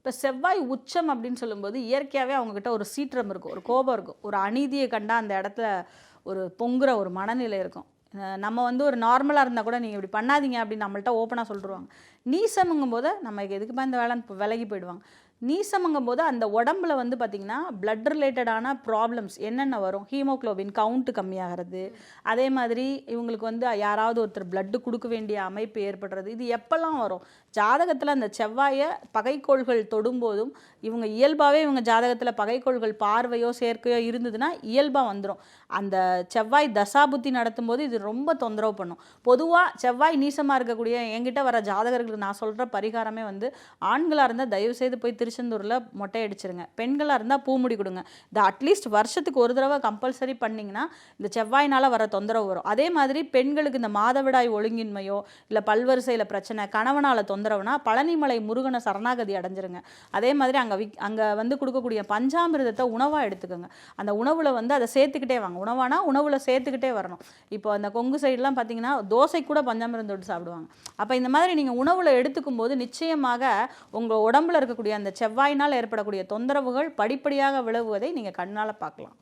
இப்போ செவ்வாய் உச்சம் அப்படின்னு சொல்லும்போது இயற்கையாகவே அவங்கக்கிட்ட ஒரு சீற்றம் இருக்கும், ஒரு கோபம் இருக்கும், ஒரு அநீதியை கண்டா அந்த இடத்துல ஒரு பொங்குற ஒரு மனநிலை இருக்கும். நம்ம வந்து ஒரு நார்மலாக இருந்தால் கூட நீங்கள் இப்படி பண்ணாதீங்க அப்படின்னு நம்மள்ட்ட ஓப்பனாக சொல்லிடுவாங்க. நீசமுங்கும் போது நம்ம எதுக்குப்பா இந்த வேலைன்னு விலகி போயிடுவாங்க. நீசமுங்கும் போது அந்த உடம்புல வந்து பார்த்திங்கன்னா பிளட் ரிலேட்டடான ப்ராப்ளம்ஸ் என்னென்ன வரும், ஹீமோக்ளோபின் கவுண்ட்டு கம்மியாகிறது, அதே மாதிரி இவங்களுக்கு வந்து யாராவது ஒருத்தர் பிளட்டு கொடுக்க வேண்டிய அமைப்பு ஏற்படுறது, இது எப்போல்லாம் வரும்? ஜாதகத்தில் அந்த செவ்வாயை பகைக்கோள்கள் தொடும்போதும் இவங்க இயல்பாகவே இவங்க ஜாதகத்தில் பகைக்கோள்கள் பார்வையோ சேர்க்கையோ இருந்ததுன்னா இயல்பாக வந்துடும். அந்த செவ்வாய் தசாபுத்தி நடத்தும்போது இது ரொம்ப தொந்தரவு பண்ணும். பொதுவாக செவ்வாய் நீசமாக இருக்கக்கூடிய என்கிட்ட வர ஜாதகர்களுக்கு நான் சொல்கிற பரிகாரமே வந்து, ஆண்களாக இருந்தால் தயவுசெய்து போய் திருச்செந்தூரில் மொட்டை அடிச்சிருங்க, பெண்களாக இருந்தால் பூமுடி கொடுங்க. இது அட்லீஸ்ட் வருஷத்துக்கு ஒரு தடவை கம்பல்சரி பண்ணிங்கன்னா இந்த செவ்வாயினால் வர தொந்தரவு வரும். அதே மாதிரி பெண்களுக்கு இந்த மாதவிடாய் ஒழுங்கின்மையோ இல்லை பல்வரிசையில் பிரச்சனை, கணவனால் தொந்தரவுனா பழனிமலை முருகனை சரணாகதி அடைஞ்சிருங்க. அதே மாதிரி அங்கே வந்து கொடுக்கக்கூடிய பஞ்சாமிர்தத்தை உணவாக எடுத்துக்கோங்க. அந்த உணவில் வந்து அதை சேர்த்துக்கிட்டே வாங்க. உணவானா உணவில் சேர்த்துக்கிட்டே வரணும். இப்போ அந்த கொங்கு சைடெலாம் பார்த்தீங்கன்னா தோசை கூட பஞ்சாமிர்தம் தொட்டு சாப்பிடுவாங்க. அப்போ இந்த மாதிரி நீங்கள் உணவில் எடுத்துக்கும் போது நிச்சயமாக உங்கள் உடம்புல இருக்கக்கூடிய அந்த செவ்வாயினால் ஏற்படக்கூடிய தொந்தரவுகள் படிப்படியாக விலகுவதை நீங்கள் கண்ணால் பார்க்கலாம்.